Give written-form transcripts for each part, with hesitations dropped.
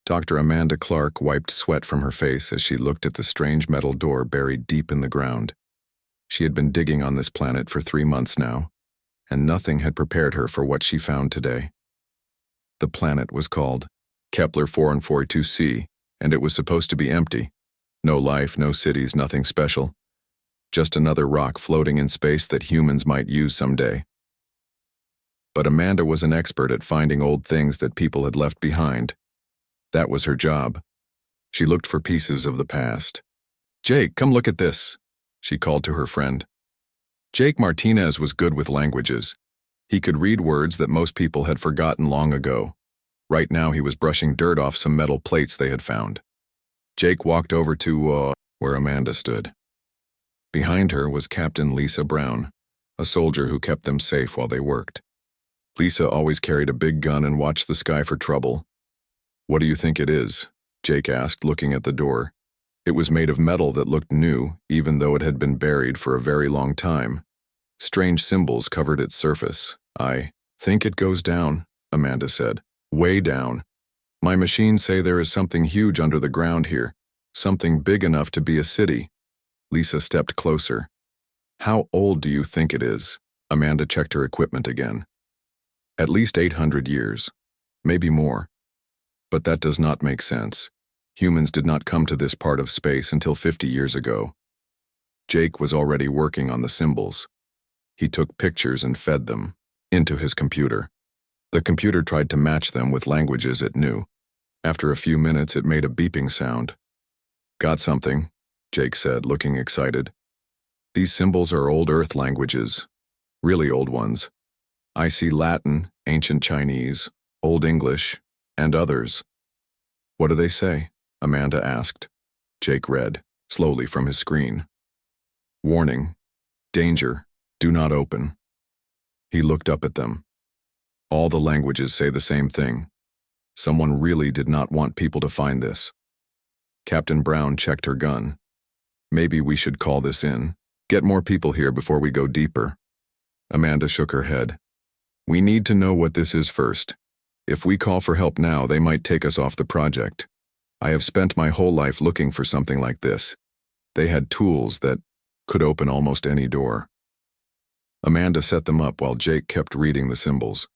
Dr. Amanda Clark wiped sweat from her face as she looked at the strange metal door buried deep in the ground. She had been digging on this planet for 3 months now, and nothing had prepared her for what she found today. The planet was called Kepler 442c, and it was supposed to be empty. No life, no cities, nothing special. Just another rock floating in space that humans might use someday. But Amanda was an expert at finding old things that people had left behind. That was her job. She looked for pieces of the past. "Jake, come look at this," she called to her friend. Jake Martinez was good with languages. He could read words that most people had forgotten long ago. Right now he was brushing dirt off some metal plates they had found. Jake walked over to, where Amanda stood. Behind her was Captain Lisa Brown, a soldier who kept them safe while they worked. Lisa always carried a big gun and watched the sky for trouble. "What do you think it is?" Jake asked, looking at the door. It was made of metal that looked new, even though it had been buried for a very long time. Strange symbols covered its surface. "I think it goes down," Amanda said. "Way down. My machines say there is something huge under the ground here, something big enough to be a city." Lisa stepped closer. "How old do you think it is?" Amanda checked her equipment again. "At least 800 years. Maybe more. But that does not make sense. Humans did not come to this part of space until 50 years ago." Jake was already working on the symbols. He took pictures and fed them into his computer. The computer tried to match them with languages it knew. After a few minutes, it made a beeping sound. "Got something," Jake said, looking excited. "These symbols are old Earth languages. Really old ones. I see Latin, ancient Chinese, Old English, and others." "What do they say?" Amanda asked. Jake read, slowly from his screen. "Warning. Danger. Do not open." He looked up at them. All the languages say the same thing. Someone really did not want people to find this. Captain Brown checked her gun. "Maybe we should call this in. Get more people here before we go deeper." Amanda shook her head. "We need to know what this is first. If we call for help now, they might take us off the project. I have spent my whole life looking for something like this. They had tools that could open almost any door." Amanda set them up while Jake kept reading the symbols.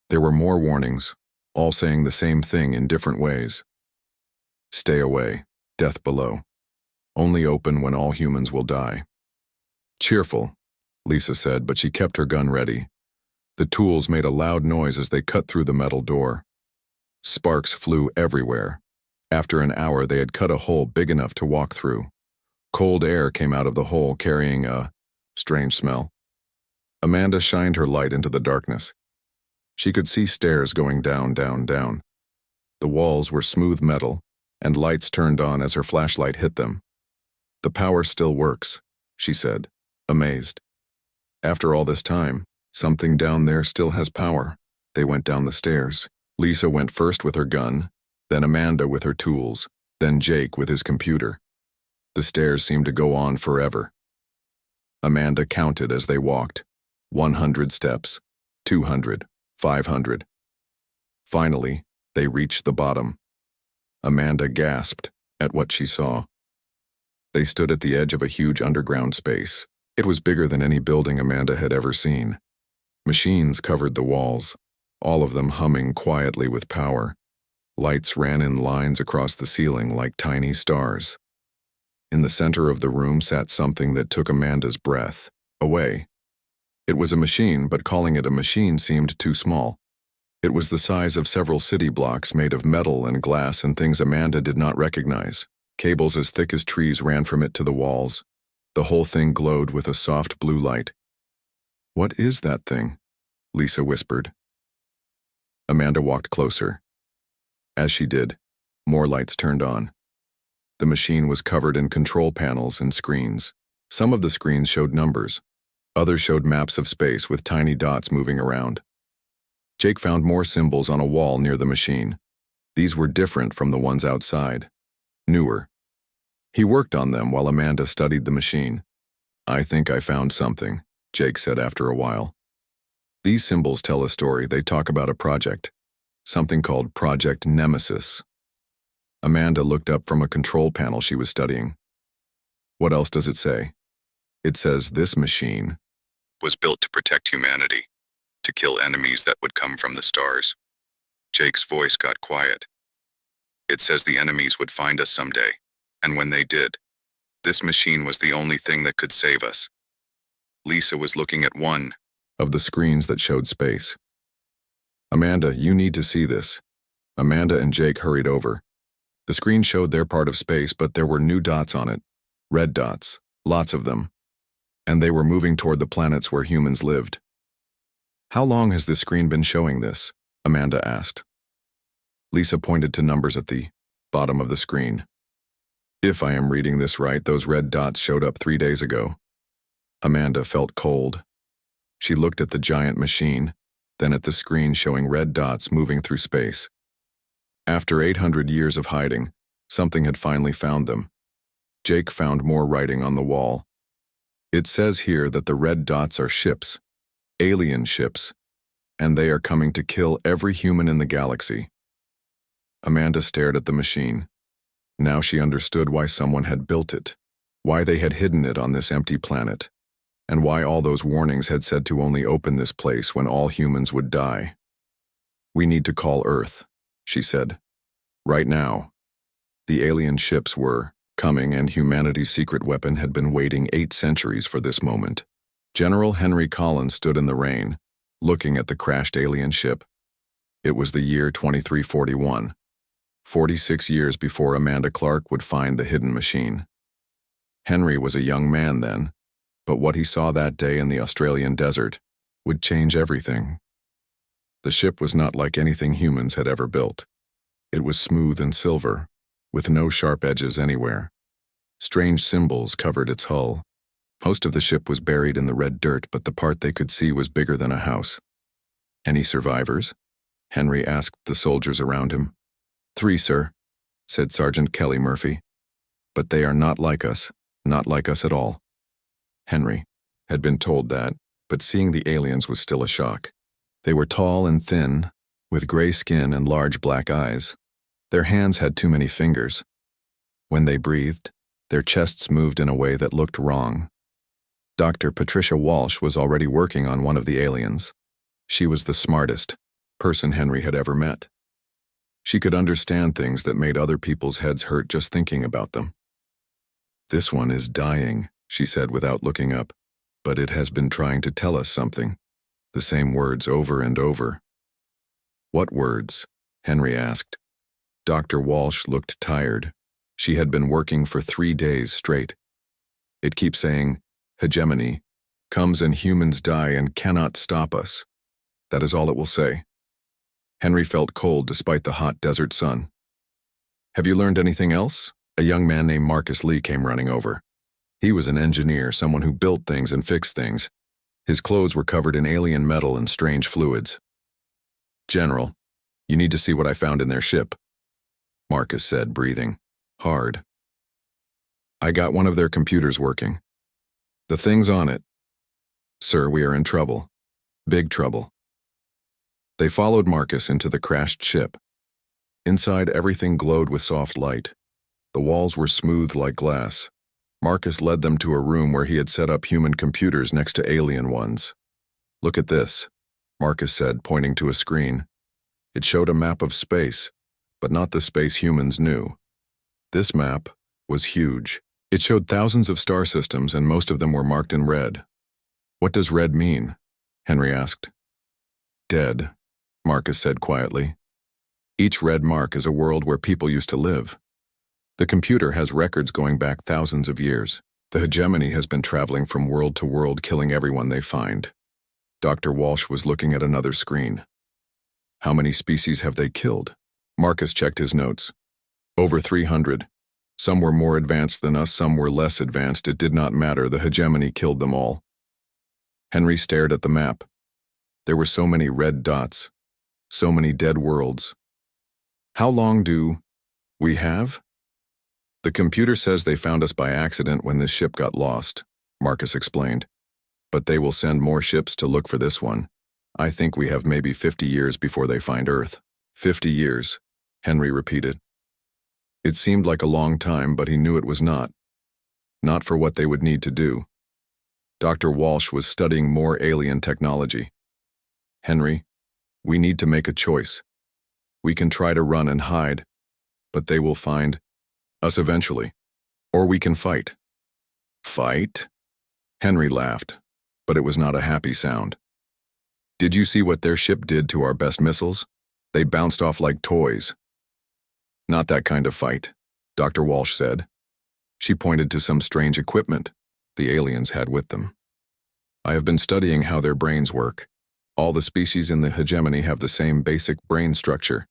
There were more warnings, all saying the same thing in different ways. "Stay away. Death below. Only open when all humans will die." "Cheerful," Lisa said, but she kept her gun ready. The tools made a loud noise as they cut through the metal door. Sparks flew everywhere. After an hour, they had cut a hole big enough to walk through. Cold air came out of the hole carrying a strange smell. Amanda shined her light into the darkness. She could see stairs going down, down, down. The walls were smooth metal, and lights turned on as her flashlight hit them. "The power still works," she said, amazed. "After all this time, something down there still has power." They went down the stairs. Lisa went first with her gun, then Amanda with her tools, then Jake with his computer. The stairs seemed to go on forever. Amanda counted as they walked. 100 steps, 200, 500. Finally, they reached the bottom. Amanda gasped at what she saw. They stood at the edge of a huge underground space. It was bigger than any building Amanda had ever seen. Machines covered the walls, all of them humming quietly with power. Lights ran in lines across the ceiling like tiny stars. In the center of the room sat something that took Amanda's breath away. It was a machine, but calling it a machine seemed too small. It was the size of several city blocks made of metal and glass and things Amanda did not recognize. Cables as thick as trees ran from it to the walls. The whole thing glowed with a soft blue light. "What is that thing?" Lisa whispered. Amanda walked closer. As she did, more lights turned on. The machine was covered in control panels and screens. Some of the screens showed numbers. Others showed maps of space with tiny dots moving around. Jake found more symbols on a wall near the machine. These were different from the ones outside, newer. He worked on them while Amanda studied the machine. "I think I found something," Jake said after a while. "These symbols tell a story. They talk about a project, something called Project Nemesis. Amanda looked up from a control panel she was studying. What else does it say? It says this machine was built to protect humanity, to kill enemies that would come from the stars. Jake's voice got quiet. It says the enemies would find us someday, and when they did, this machine was the only thing that could save us. Lisa was looking at one of the screens that showed space. Amanda, you need to see this. Amanda and Jake hurried over. The screen showed their part of space, but there were new dots on it. Red dots, lots of them. And they were moving toward the planets where humans lived. How long has this screen been showing this? Amanda asked. Lisa pointed to numbers at the bottom of the screen. If I am reading this right, those red dots showed up 3 days ago. Amanda felt cold. She looked at the giant machine, then at the screen showing red dots moving through space. After 800 years of hiding, something had finally found them. Jake found more writing on the wall. It says here that the red dots are ships, alien ships, and they are coming to kill every human in the galaxy. Amanda stared at the machine. Now she understood why someone had built it, why they had hidden it on this empty planet, and why all those warnings had said to only open this place when all humans would die. We need to call Earth, she said. Right now. The alien ships were coming, and humanity's secret weapon had been waiting 8 centuries for this moment. General Henry Collins stood in the rain, looking at the crashed alien ship. It was the year 2341, 46 years before Amanda Clark would find the hidden machine. Henry was a young man then, but what he saw that day in the Australian desert would change everything. The ship was not like anything humans had ever built. It was smooth and silver, with no sharp edges anywhere. Strange symbols covered its hull. Most of the ship was buried in the red dirt, but the part they could see was bigger than a house. Any survivors? Henry asked the soldiers around him. 3, sir, said Sergeant Kelly Murphy. But they are not like us at all. Henry had been told that, but seeing the aliens was still a shock. They were tall and thin, with gray skin and large black eyes. Their hands had too many fingers. When they breathed, their chests moved in a way that looked wrong. Dr. Patricia Walsh was already working on one of the aliens. She was the smartest person Henry had ever met. She could understand things that made other people's heads hurt just thinking about them. This one is dying, she said without looking up, but it has been trying to tell us something. The same words over and over. What words? Henry asked. Dr. Walsh looked tired. She had been working for 3 days straight. It keeps saying, hegemony, comes and humans die and cannot stop us. That is all it will say. Henry felt cold despite the hot desert sun. Have you learned anything else? A young man named Marcus Lee came running over. He was an engineer, someone who built things and fixed things. His clothes were covered in alien metal and strange fluids. General, you need to see what I found in their ship, Marcus said, breathing hard. I got one of their computers working. The thing's on it. Sir, we are in trouble. Big trouble. They followed Marcus into the crashed ship. Inside, everything glowed with soft light. The walls were smooth like glass. Marcus led them to a room where he had set up human computers next to alien ones. Look at this, Marcus said, pointing to a screen. It showed a map of space, but not the space humans knew. This map was huge. It showed thousands of star systems, and most of them were marked in red. What does red mean? Henry asked. Dead, Marcus said quietly. Each red mark is a world where people used to live. The computer has records going back thousands of years. The hegemony has been traveling from world to world, killing everyone they find. Dr. Walsh was looking at another screen. How many species have they killed? Marcus checked his notes. Over 300. Some were more advanced than us, some were less advanced. It did not matter. The hegemony killed them all. Henry stared at the map. There were so many red dots, so many dead worlds. How long do we have? The computer says they found us by accident when this ship got lost, Marcus explained. But they will send more ships to look for this one. I think we have maybe 50 years before they find Earth. 50 years, Henry repeated. It seemed like a long time, but he knew it was not. Not for what they would need to do. Dr. Walsh was studying more alien technology. Henry, we need to make a choice. We can try to run and hide, but they will find us eventually. Or we can fight. Fight? Henry laughed, but it was not a happy sound. Did you see what their ship did to our best missiles? They bounced off like toys. Not that kind of fight, Dr. Walsh said. She pointed to some strange equipment the aliens had with them. I have been studying how their brains work. All the species in the hegemony have the same basic brain structure.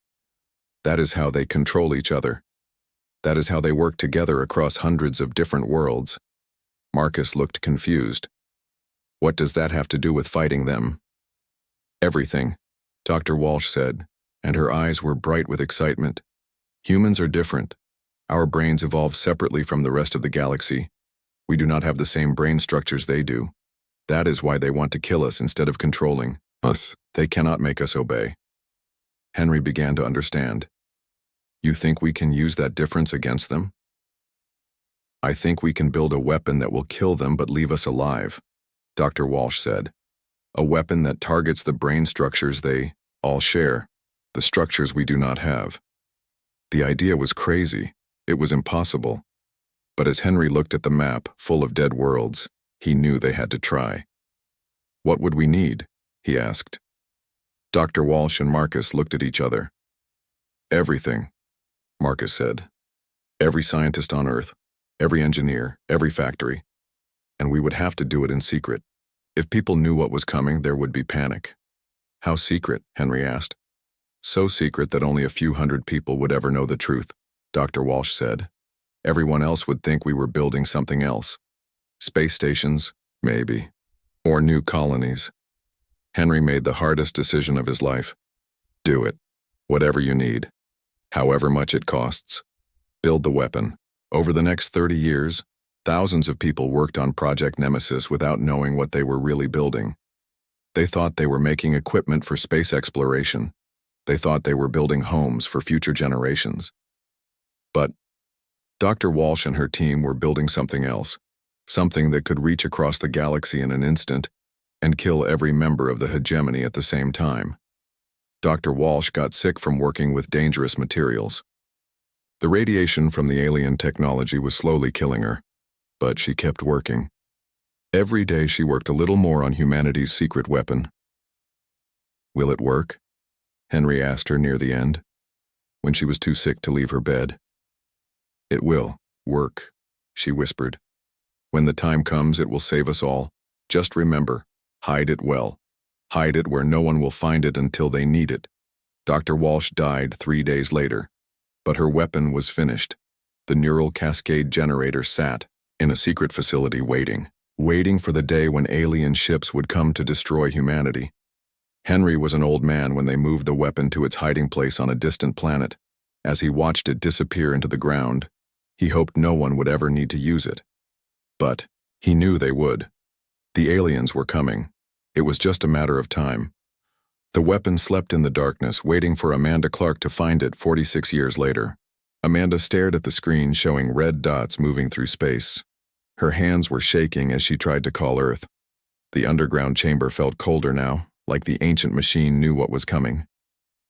That is how they control each other. That is how they work together across hundreds of different worlds. Marcus looked confused. What does that have to do with fighting them? Everything, Dr. Walsh said, and her eyes were bright with excitement. Humans are different. Our brains evolved separately from the rest of the galaxy. We do not have the same brain structures they do. That is why they want to kill us instead of controlling us. They cannot make us obey. Henry began to understand. You think we can use that difference against them? I think we can build a weapon that will kill them but leave us alive, Dr. Walsh said. A weapon that targets the brain structures they all share, the structures we do not have. The idea was crazy. It was impossible. But as Henry looked at the map, full of dead worlds, he knew they had to try. What would we need? He asked. Dr. Walsh and Marcus looked at each other. Everything, Marcus said. Every scientist on Earth, every engineer, every factory. And we would have to do it in secret. If people knew what was coming, there would be panic. How secret? Henry asked. So secret that only a few hundred people would ever know the truth, Dr. Walsh said. Everyone else would think we were building something else. Space stations, maybe. Or new colonies. Henry made the hardest decision of his life. Do it. Whatever you need. However much it costs. Build the weapon. Over the next 30 years, thousands of people worked on Project Nemesis without knowing what they were really building. They thought they were making equipment for space exploration. They thought they were building homes for future generations. But Dr. Walsh and her team were building something else, something that could reach across the galaxy in an instant and kill every member of the hegemony at the same time. Dr. Walsh got sick from working with dangerous materials. The radiation from the alien technology was slowly killing her, but she kept working. Every day she worked a little more on humanity's secret weapon. Will it work? Henry asked her near the end, when she was too sick to leave her bed. It will work, she whispered. When the time comes, it will save us all. Just remember, hide it well. Hide it where no one will find it until they need it. Dr. Walsh died 3 days later, but her weapon was finished. The neural cascade generator sat in a secret facility waiting for the day when alien ships would come to destroy humanity. Henry was an old man when they moved the weapon to its hiding place on a distant planet. As he watched it disappear into the ground, he hoped no one would ever need to use it. But he knew they would. The aliens were coming. It was just a matter of time. The weapon slept in the darkness, waiting for Amanda Clark to find it 46 years later. Amanda stared at the screen showing red dots moving through space. Her hands were shaking as she tried to call Earth. The underground chamber felt colder now, like the ancient machine knew what was coming.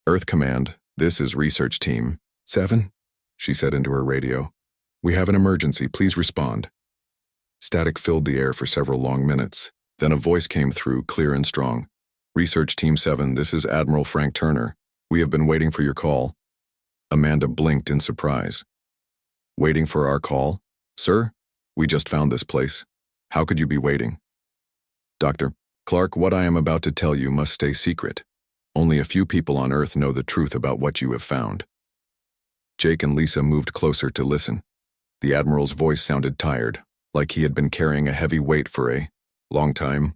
Earth Command, this is Research Team 7, she said into her radio. We have an emergency, please respond. Static filled the air for several long minutes. Then a voice came through, clear and strong. Research Team 7, this is Admiral Frank Turner. We have been waiting for your call. Amanda blinked in surprise. Waiting for our call? Sir, we just found this place. How could you be waiting? Dr. Clark, what I am about to tell you must stay secret. Only a few people on Earth know the truth about what you have found. Jake and Lisa moved closer to listen. The Admiral's voice sounded tired, like he had been carrying a heavy weight for a long time.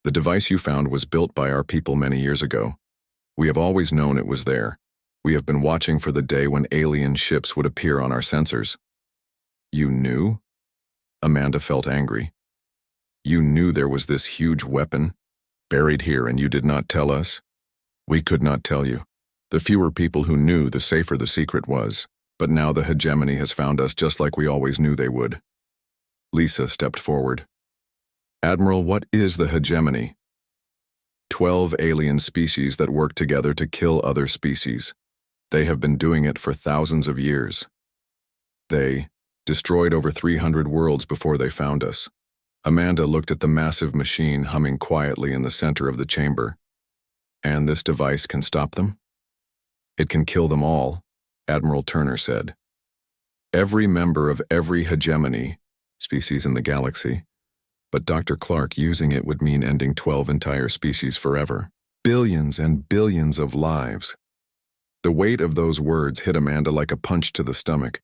The device you found was built by our people many years ago. We have always known it was there. We have been watching for the day when alien ships would appear on our sensors. You knew? Amanda felt angry. You knew there was this huge weapon buried here and you did not tell us? We could not tell you. The fewer people who knew, the safer the secret was. But now the hegemony has found us just like we always knew they would. Lisa stepped forward. Admiral, what is the hegemony? 12 alien species that work together to kill other species. They have been doing it for thousands of years. They destroyed over 300 worlds before they found us. Amanda looked at the massive machine humming quietly in the center of the chamber. And this device can stop them? It can kill them all, Admiral Turner said. Every member of every hegemony species in the galaxy. But Dr. Clark using it would mean ending 12 entire species forever. Billions and billions of lives. The weight of those words hit Amanda like a punch to the stomach.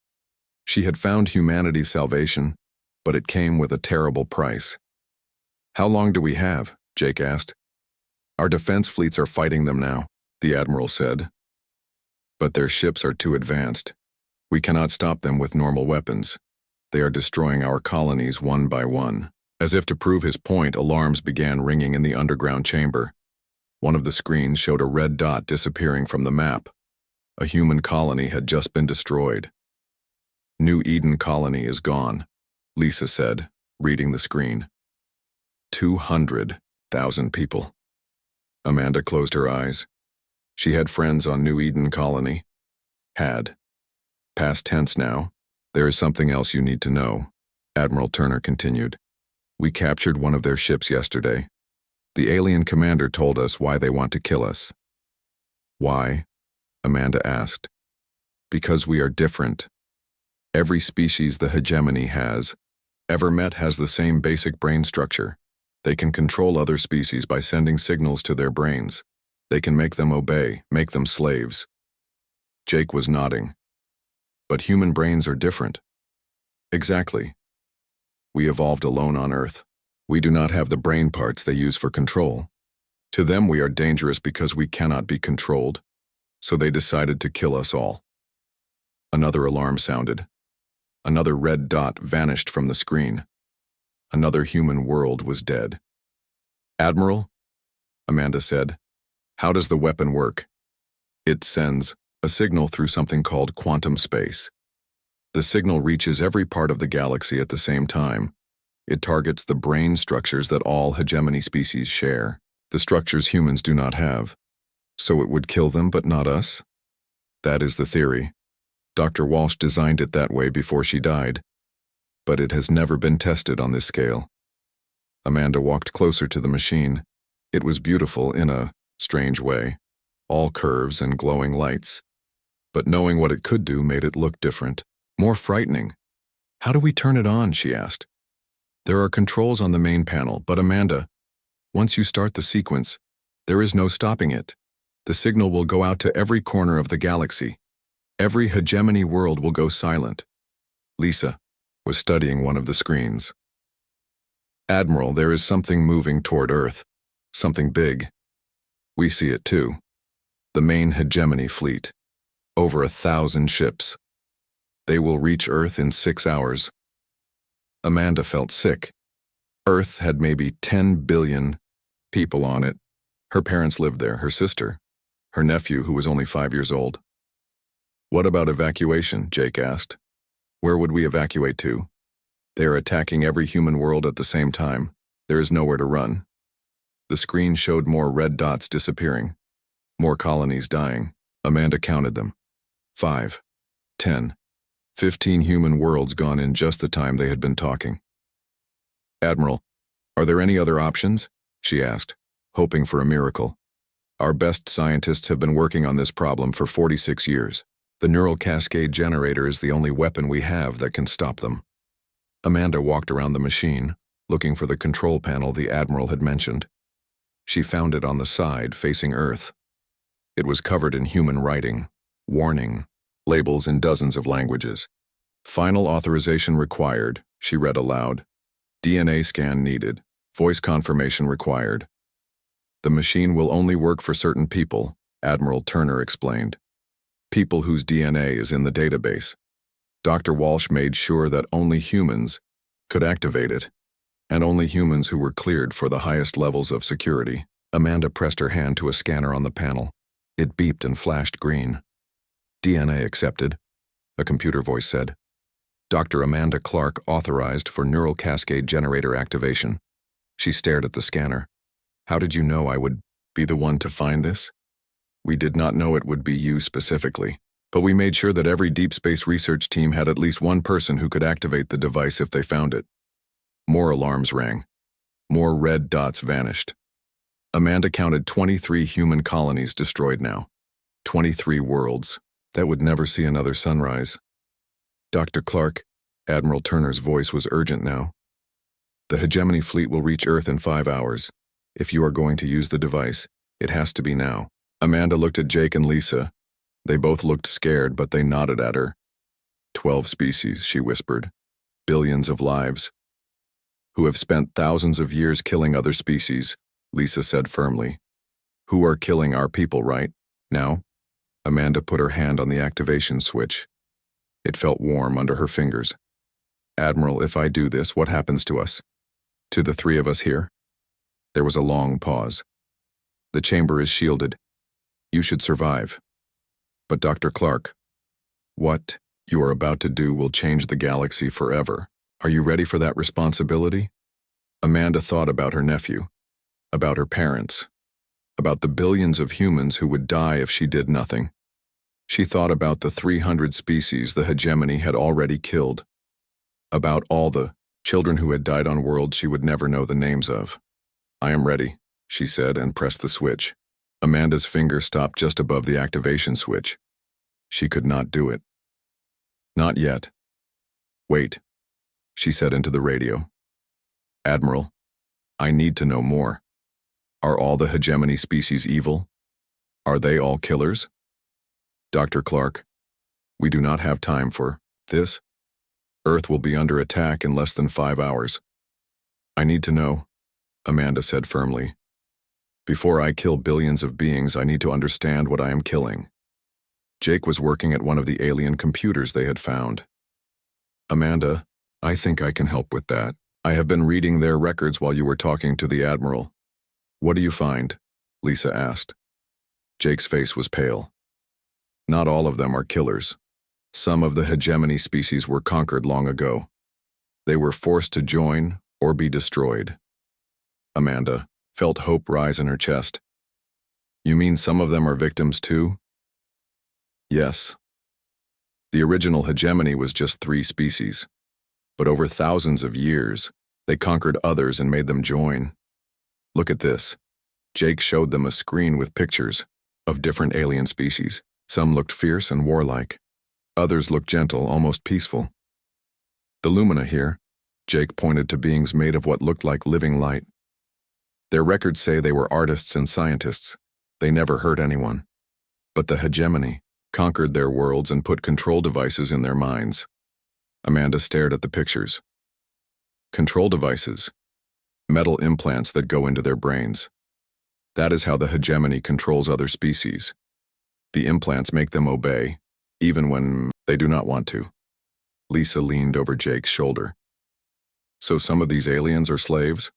She had found humanity's salvation, but it came with a terrible price. How long do we have? Jake asked. Our defense fleets are fighting them now, the Admiral said. But their ships are too advanced. We cannot stop them with normal weapons. They are destroying our colonies one by one. As if to prove his point, alarms began ringing in the underground chamber. One of the screens showed a red dot disappearing from the map. A human colony had just been destroyed. New Eden colony is gone, Lisa said, reading the screen. 200,000 people. Amanda closed her eyes. She had friends on New Eden colony. Had. Past tense now. There is something else you need to know, Admiral Turner continued. We captured one of their ships yesterday. The alien commander told us why they want to kill us. Why? Amanda asked. Because we are different. Every species the hegemony has ever met has the same basic brain structure. They can control other species by sending signals to their brains. They can make them obey, make them slaves. Jake was nodding. But human brains are different. Exactly. We evolved alone on Earth. We do not have the brain parts they use for control. To them we are dangerous because we cannot be controlled, so they decided to kill us all. Another alarm sounded. Another red dot vanished from the screen. Another human world was dead. Admiral, Amanda said, how does the weapon work? It sends a signal through something called quantum space. The signal reaches every part of the galaxy at the same time. It targets the brain structures that all hegemony species share, the structures humans do not have. So it would kill them but not us? That is the theory. Dr. Walsh designed it that way before she died. But it has never been tested on this scale. Amanda walked closer to the machine. It was beautiful in a strange way, all curves and glowing lights. But knowing what it could do made it look different. More frightening. How do we turn it on? She asked. There are controls on the main panel, but Amanda, once you start the sequence, there is no stopping it. The signal will go out to every corner of the galaxy. Every hegemony world will go silent. Lisa was studying one of the screens. Admiral, there is something moving toward Earth. Something big. We see it too. The main hegemony fleet. Over 1,000 ships. They will reach Earth in 6 hours. Amanda felt sick. Earth had maybe 10 billion people on it. Her parents lived there, her sister, her nephew who was only 5 years old. What about evacuation? Jake asked. Where would we evacuate to? They are attacking every human world at the same time. There is nowhere to run. The screen showed more red dots disappearing. More colonies dying. Amanda counted them. 5, 10, 15 human worlds gone in just the time they had been talking. Admiral, are there any other options? She asked, hoping for a miracle. Our best scientists have been working on this problem for 46 years. The neural cascade generator is the only weapon we have that can stop them. Amanda walked around the machine, looking for the control panel the Admiral had mentioned. She found it on the side, facing Earth. It was covered in human writing, warning, labels in dozens of languages. Final authorization required, she read aloud. DNA scan needed, voice confirmation required. The machine will only work for certain people, Admiral Turner explained. People whose DNA is in the database. Dr. Walsh made sure that only humans could activate it, and only humans who were cleared for the highest levels of security. Amanda pressed her hand to a scanner on the panel. It beeped and flashed green. DNA accepted. a computer voice said. Dr. Amanda Clark authorized for neural cascade generator activation. She stared at the scanner. How did you know I would be the one to find this? We did not know it would be you specifically, but we made sure that every deep space research team had at least one person who could activate the device if they found it. More alarms rang. More red dots vanished. Amanda counted 23 human colonies destroyed now. 23 worlds that would never see another sunrise. Dr. Clark, Admiral Turner's voice was urgent now. The hegemony fleet will reach Earth in 5 hours. If you are going to use the device, it has to be now. Amanda looked at Jake and Lisa. They both looked scared, but they nodded at her. 12 species, she whispered. Billions of lives. Who have spent thousands of years killing other species, Lisa said firmly. Who are killing our people right now? Amanda put her hand on the activation switch. It felt warm under her fingers. Admiral, if I do this, what happens to us? To the three of us here? There was a long pause. The chamber is shielded. You should survive. But Dr. Clark, what you are about to do will change the galaxy forever. Are you ready for that responsibility? Amanda thought about her nephew, about her parents, about the billions of humans who would die if she did nothing. She thought about the 300 species the hegemony had already killed, about all the children who had died on worlds she would never know the names of. I am ready, she said and pressed the switch. Amanda's finger stopped just above the activation switch. She could not do it. Not yet. Wait, she said into the radio. Admiral, I need to know more. Are all the hegemony species evil? Are they all killers? Dr. Clark, we do not have time for this. Earth will be under attack in less than 5 hours. I need to know, Amanda said firmly. Before I kill billions of beings, I need to understand what I am killing. Jake was working at one of the alien computers they had found. Amanda, I think I can help with that. I have been reading their records while you were talking to the Admiral. What do you find? Lisa asked. Jake's face was pale. Not all of them are killers. Some of the hegemony species were conquered long ago. They were forced to join or be destroyed. Amanda felt hope rise in her chest. You mean some of them are victims too? Yes. The original hegemony was just 3 species, but over thousands of years, they conquered others and made them join. Look at this. Jake showed them a screen with pictures of different alien species. Some looked fierce and warlike. Others looked gentle, almost peaceful. The Lumina here, Jake pointed to beings made of what looked like living light. Their records say they were artists and scientists. They never hurt anyone. But the hegemony conquered their worlds and put control devices in their minds. Amanda stared at the pictures. Control devices. Metal implants that go into their brains. That is how the hegemony controls other species. The implants make them obey, even when they do not want to. Lisa leaned over Jake's shoulder. So some of these aliens are slaves?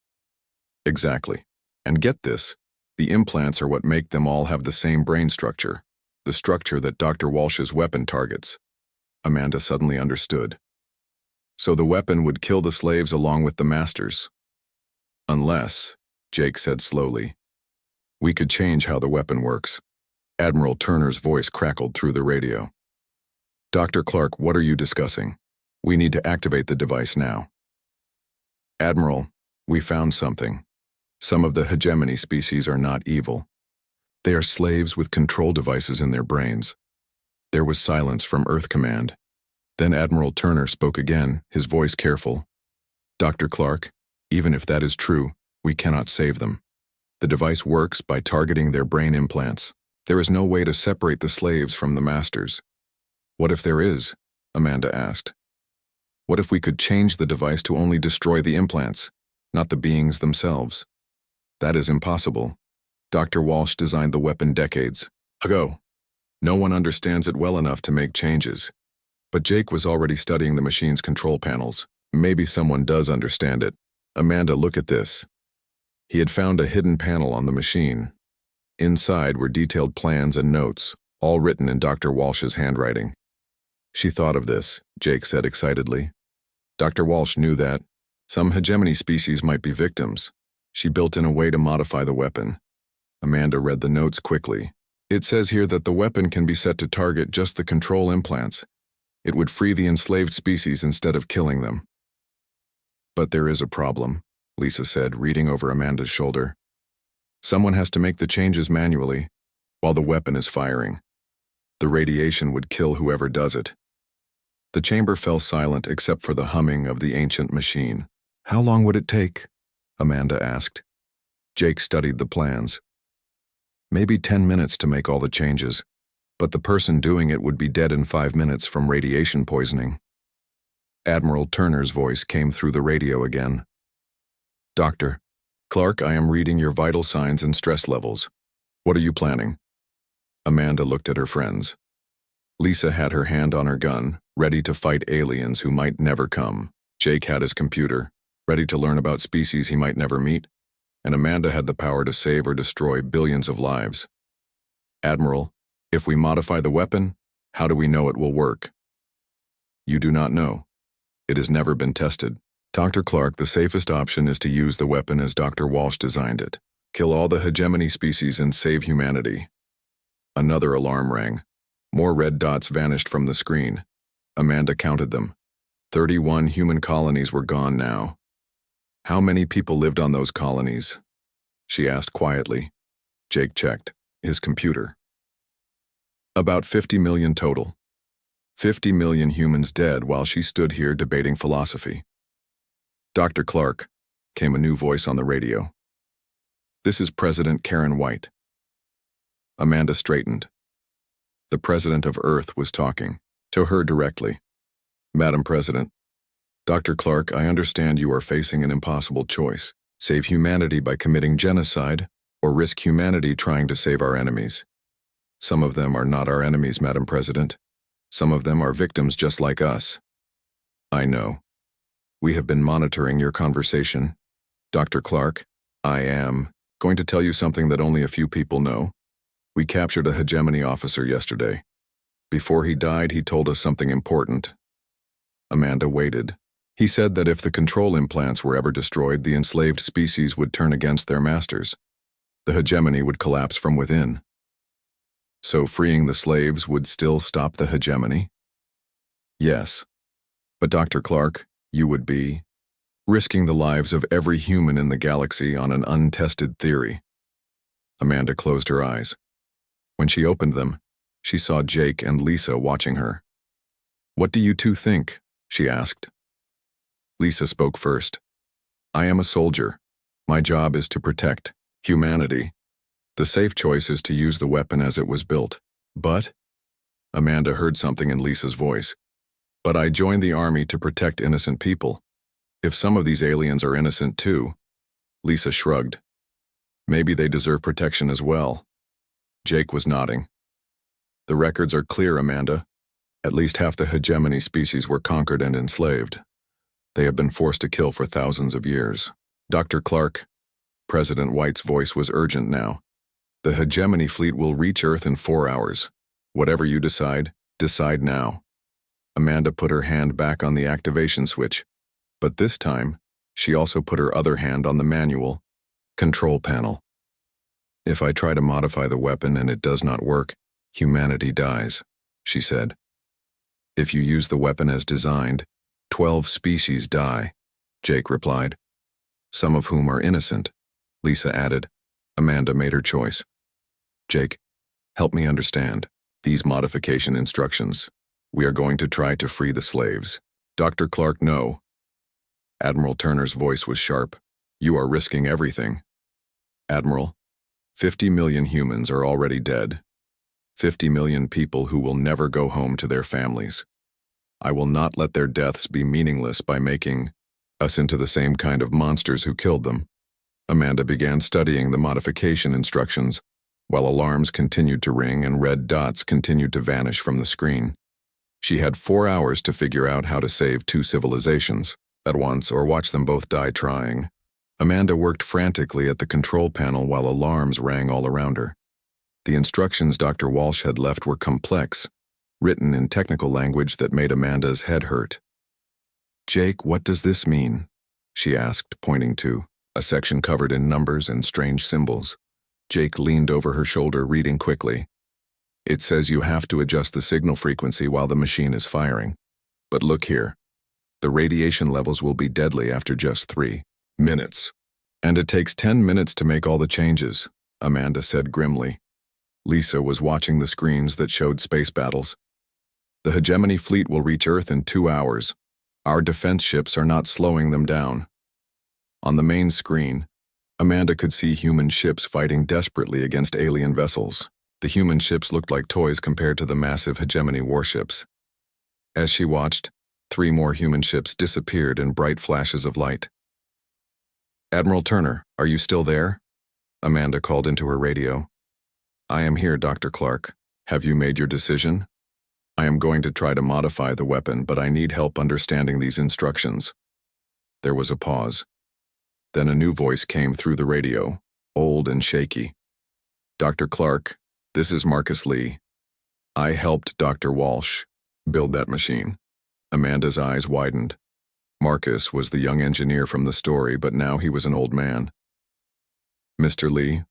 Exactly. And get this, the implants are what make them all have the same brain structure, the structure that Dr. Walsh's weapon targets. Amanda suddenly understood. So the weapon would kill the slaves along with the masters. Unless, Jake said slowly, we could change how the weapon works. Admiral Turner's voice crackled through the radio. Dr. Clark, what are you discussing? We need to activate the device now. Admiral, we found something. Some of the hegemony species are not evil. They are slaves with control devices in their brains. There was silence from Earth Command. Then Admiral Turner spoke again, his voice careful. Dr. Clark, even if that is true, we cannot save them. The device works by targeting their brain implants. There is no way to separate the slaves from the masters. What if there is? Amanda asked. What if we could change the device to only destroy the implants, not the beings themselves? That is impossible. Dr. Walsh designed the weapon decades ago. No one understands it well enough to make changes. But Jake was already studying the machine's control panels. Maybe someone does understand it. Amanda, look at this. He had found a hidden panel on the machine. Inside were detailed plans and notes, all written in Dr. Walsh's handwriting. She thought of this, Jake said excitedly. Dr. Walsh knew that some hegemony species might be victims. She built in a way to modify the weapon. Amanda read the notes quickly. It says here that the weapon can be set to target just the control implants. It would free the enslaved species instead of killing them. But there is a problem, Lisa said, reading over Amanda's shoulder. Someone has to make the changes manually, while the weapon is firing. The radiation would kill whoever does it. The chamber fell silent except for the humming of the ancient machine. How long would it take? Amanda asked. Jake studied the plans. Maybe 10 minutes to make all the changes, but the person doing it would be dead in 5 minutes from radiation poisoning. Admiral Turner's voice came through the radio again. Dr. Clark, I am reading your vital signs and stress levels. What are you planning? Amanda looked at her friends. Lisa had her hand on her gun, ready to fight aliens who might never come. Jake had his computer, ready to learn about species he might never meet, and Amanda had the power to save or destroy billions of lives. Admiral, if we modify the weapon, how do we know it will work? You do not know. It has never been tested. Dr. Clark, the safest option is to use the weapon as Dr. Walsh designed it. Kill all the hegemony species and save humanity. Another alarm rang. More red dots vanished from the screen. Amanda counted them. 31 human colonies were gone now. How many people lived on those colonies? She asked quietly. Jake checked his computer. About 50 million total. 50 million humans dead while she stood here debating philosophy. Dr. Clark, came a new voice on the radio. This is President Karen White. Amanda straightened. The President of Earth was talking, to her directly. Madam President, Dr. Clark, I understand you are facing an impossible choice. Save humanity by committing genocide, or risk humanity trying to save our enemies. Some of them are not our enemies, Madam President. Some of them are victims just like us. I know. We have been monitoring your conversation. Dr. Clark, I am going to tell you something that only a few people know. We captured a hegemony officer yesterday. Before he died, he told us something important. Amanda waited. He said that if the control implants were ever destroyed, the enslaved species would turn against their masters. The hegemony would collapse from within. So freeing the slaves would still stop the hegemony? Yes. But Dr. Clark, you would be risking the lives of every human in the galaxy on an untested theory. Amanda closed her eyes. When she opened them, she saw Jake and Lisa watching her. What do you two think? She asked. Lisa spoke first. I am a soldier. My job is to protect humanity. The safe choice is to use the weapon as it was built. But, Amanda heard something in Lisa's voice. But I joined the army to protect innocent people. If some of these aliens are innocent too, Lisa shrugged. Maybe they deserve protection as well. Jake was nodding. The records are clear, Amanda. At least half the hegemony species were conquered and enslaved. They have been forced to kill for thousands of years. Dr. Clark, President White's voice was urgent now. The hegemony fleet will reach Earth in 4 hours. Whatever you decide, decide now. Amanda put her hand back on the activation switch, but this time, she also put her other hand on the manual control panel. If I try to modify the weapon and it does not work, humanity dies, she said. If you use the weapon as designed, 12 species die, Jake replied. Some of whom are innocent, Lisa added. Amanda made her choice. Jake, help me understand these modification instructions. We are going to try to free the slaves. Dr. Clark, no. Admiral Turner's voice was sharp. You are risking everything. Admiral, 50 million humans are already dead. 50 million people who will never go home to their families. I will not let their deaths be meaningless by making us into the same kind of monsters who killed them. Amanda began studying the modification instructions, while alarms continued to ring and red dots continued to vanish from the screen. She had 4 hours to figure out how to save 2 civilizations at once or watch them both die trying. Amanda worked frantically at the control panel while alarms rang all around her. The instructions Dr. Walsh had left were complex, written in technical language that made Amanda's head hurt. "Jake, what does this mean?" she asked, pointing to a section covered in numbers and strange symbols. Jake leaned over her shoulder, reading quickly. "It says you have to adjust the signal frequency while the machine is firing. But look here. The radiation levels will be deadly after just 3 minutes. And it takes 10 minutes to make all the changes," Amanda said grimly. Lisa was watching the screens that showed space battles. "The hegemony fleet will reach Earth in 2 hours. Our defense ships are not slowing them down." On the main screen, Amanda could see human ships fighting desperately against alien vessels. The human ships looked like toys compared to the massive hegemony warships. As she watched, 3 more human ships disappeared in bright flashes of light. "Admiral Turner, are you still there?" Amanda called into her radio. "I am here, Dr. Clark. Have you made your decision? I am going to try to modify the weapon, but I need help understanding these instructions." There was a pause. Then a new voice came through the radio, old and shaky. "Dr. Clark, this is Marcus Lee. I helped Dr. Walsh build that machine." Amanda's eyes widened. Marcus was the young engineer from the story, but now he was an old man. "Mr. Lee,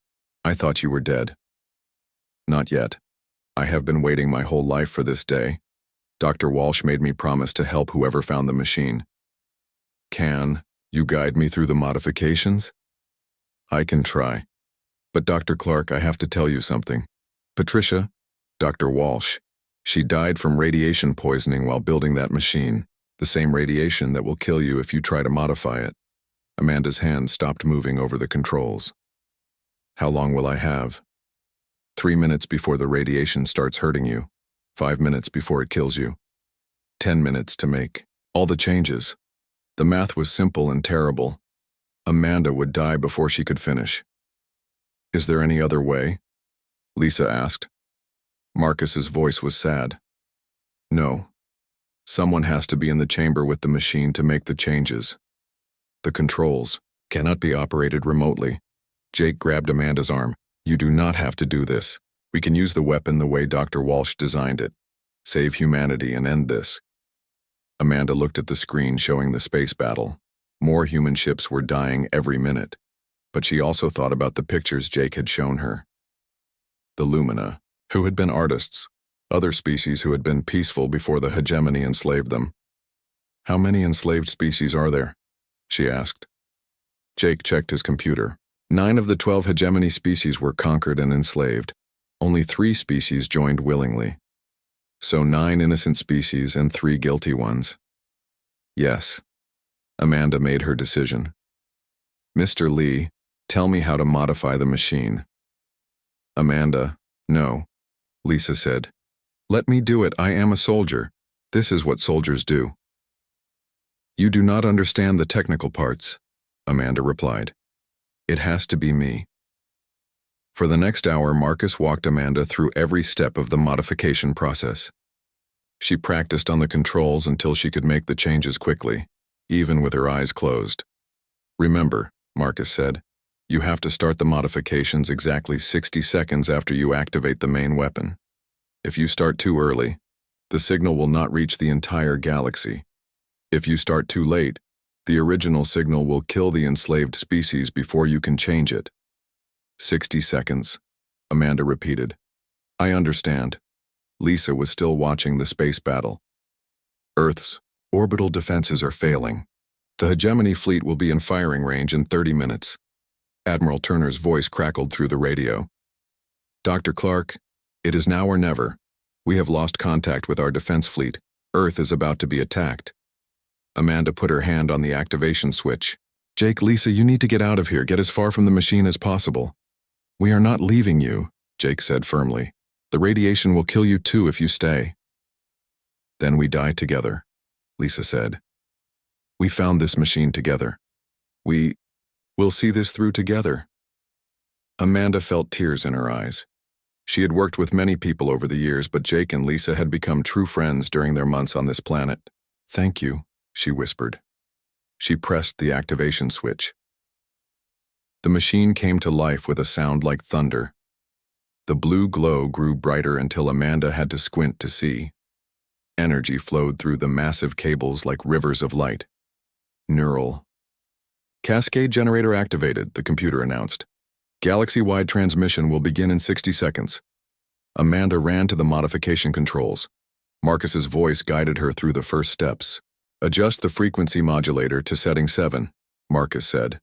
I thought you were dead." "Not yet. I have been waiting my whole life for this day. Dr. Walsh made me promise to help whoever found the machine." "Can you guide me through the modifications?" "I can try. But Dr. Clark, I have to tell you something. Patricia, Dr. Walsh, she died from radiation poisoning while building that machine, the same radiation that will kill you if you try to modify it." Amanda's hand stopped moving over the controls. "How long will I have?" 3 minutes before the radiation starts hurting you. 5 minutes before it kills you. 10 minutes to make all the changes." The math was simple and terrible. Amanda would die before she could finish. "Is there any other way?" Lisa asked. Marcus's voice was sad. "No. Someone has to be in the chamber with the machine to make the changes. The controls cannot be operated remotely." Jake grabbed Amanda's arm. "You do not have to do this. We can use the weapon the way Dr. Walsh designed it. Save humanity and end this." Amanda looked at the screen showing the space battle. More human ships were dying every minute. But she also thought about the pictures Jake had shown her. The Lumina, who had been artists, other species who had been peaceful before the hegemony enslaved them. "How many enslaved species are there?" she asked. Jake checked his computer. 9 of the 12 hegemony species were conquered and enslaved. Only 3 species joined willingly. So 9 innocent species and 3 guilty ones. Yes. Amanda made her decision. "Mr. Lee, tell me how to modify the machine." "Amanda, no," Lisa said. "Let me do it. I am a soldier. This is what soldiers do." "You do not understand the technical parts," Amanda replied. "It has to be me." For the next hour, Marcus walked Amanda through every step of the modification process. She practiced on the controls until she could make the changes quickly, even with her eyes closed. "Remember," Marcus said, "you have to start the modifications exactly 60 seconds after you activate the main weapon. If you start too early, the signal will not reach the entire galaxy. If you start too late, the original signal will kill the enslaved species before you can change it." 60 seconds, Amanda repeated. "I understand." Lisa was still watching the space battle. "Earth's orbital defenses are failing. The hegemony fleet will be in firing range in 30 minutes. Admiral Turner's voice crackled through the radio. "Dr. Clark, it is now or never. We have lost contact with our defense fleet. Earth is about to be attacked." Amanda put her hand on the activation switch. "Jake, Lisa, you need to get out of here. Get as far from the machine as possible." "We are not leaving you," Jake said firmly. "The radiation will kill you too if you stay." "Then we die together," Lisa said. "We found this machine together. We'll see this through together." Amanda felt tears in her eyes. She had worked with many people over the years, but Jake and Lisa had become true friends during their months on this planet. "Thank you," she whispered. She pressed the activation switch. The machine came to life with a sound like thunder. The blue glow grew brighter until Amanda had to squint to see. Energy flowed through the massive cables like rivers of light. Neural. Cascade generator activated, the computer announced. Galaxy-wide transmission will begin in 60 seconds. Amanda ran to the modification controls. Marcus's voice guided her through the first steps. Adjust the frequency modulator to setting 7, Marcus said.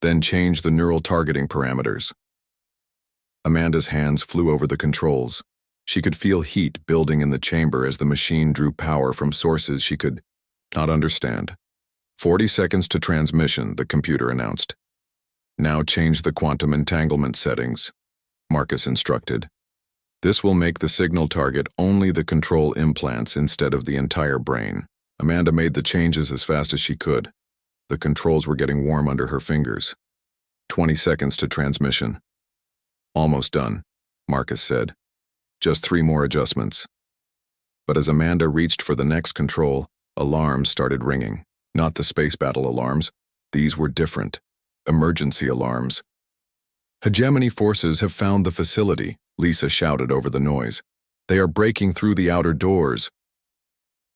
Then change the neural targeting parameters. Amanda's hands flew over the controls. She could feel heat building in the chamber as the machine drew power from sources she could not understand. 40 seconds to transmission, the computer announced. Now change the quantum entanglement settings, Marcus instructed. This will make the signal target only the control implants instead of the entire brain. Amanda made the changes as fast as she could. The controls were getting warm under her fingers. 20 seconds to transmission. Almost done, Marcus said. Just 3 more adjustments. But as Amanda reached for the next control, alarms started ringing. Not the space battle alarms. These were different. Emergency alarms. Hegemony forces have found the facility, Lisa shouted over the noise. They are breaking through the outer doors.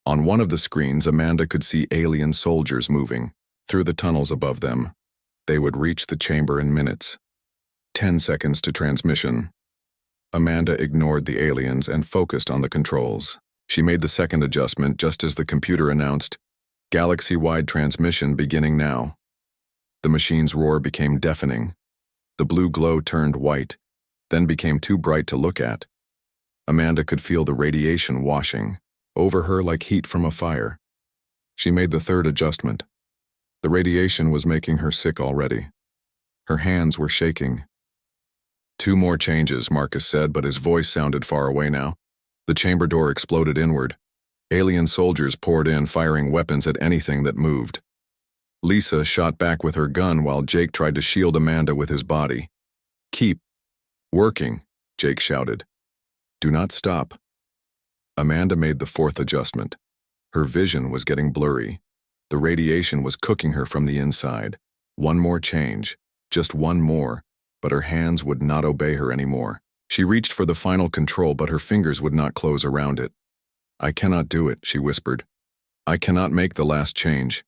On one of the screens, Amanda could see alien soldiers moving through the tunnels above them. They would reach the chamber in minutes. 10 seconds to transmission. Amanda ignored the aliens and focused on the controls. She made the second adjustment just as the computer announced, Galaxy-wide transmission beginning now. The machine's roar became deafening. The blue glow turned white, then became too bright to look at. Amanda could feel the radiation washing over her like heat from a fire. She made the third adjustment. The radiation was making her sick already. Her hands were shaking. 2 more changes, Marcus said, but his voice sounded far away now. The chamber door exploded inward. Alien soldiers poured in, firing weapons at anything that moved. Lisa shot back with her gun while Jake tried to shield Amanda with his body. Keep working, Jake shouted. Do not stop. Amanda made the 4th adjustment. Her vision was getting blurry. The radiation was cooking her from the inside. 1 more change, just 1 more, but her hands would not obey her anymore. She reached for the final control, but her fingers would not close around it. I cannot do it, she whispered. I cannot make the last change.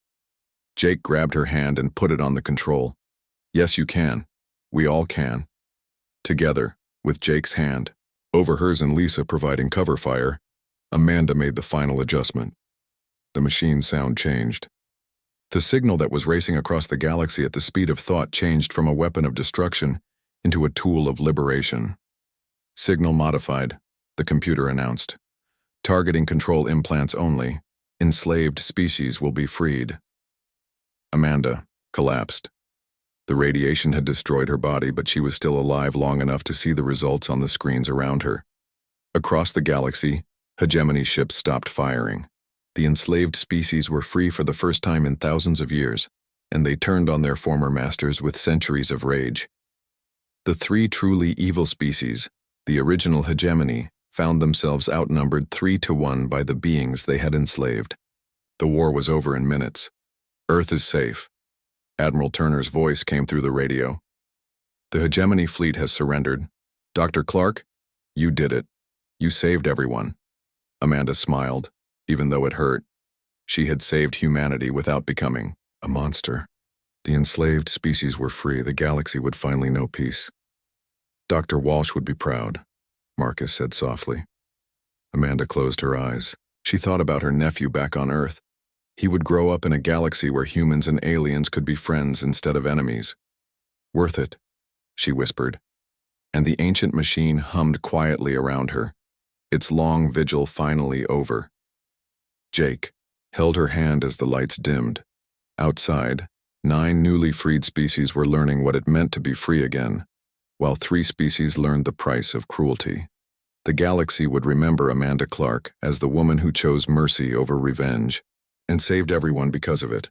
Jake grabbed her hand and put it on the control. Yes, you can. We all can. Together, with Jake's hand, over hers and Lisa providing cover fire, Amanda made the final adjustment. The machine's sound changed. The signal that was racing across the galaxy at the speed of thought changed from a weapon of destruction into a tool of liberation. Signal modified, the computer announced. Targeting control implants only. Enslaved species will be freed. Amanda collapsed. The radiation had destroyed her body, but she was still alive long enough to see the results on the screens around her. Across the galaxy, hegemony ships stopped firing. The enslaved species were free for the first time in thousands of years, and they turned on their former masters with centuries of rage. The 3 truly evil species, the original hegemony, found themselves outnumbered 3-1 by the beings they had enslaved. The war was over in minutes. Earth is safe. Admiral Turner's voice came through the radio. The hegemony fleet has surrendered. Dr. Clark, you did it. You saved everyone. Amanda smiled, even though it hurt. She had saved humanity without becoming a monster. The enslaved species were free. The galaxy would finally know peace. Dr. Walsh would be proud, Marcus said softly. Amanda closed her eyes. She thought about her nephew back on Earth. He would grow up in a galaxy where humans and aliens could be friends instead of enemies. Worth it, she whispered. And the ancient machine hummed quietly around her, its long vigil finally over. Jake held her hand as the lights dimmed. Outside, 9 newly freed species were learning what it meant to be free again, while 3 species learned the price of cruelty. The galaxy would remember Amanda Clark as the woman who chose mercy over revenge, and saved everyone because of it.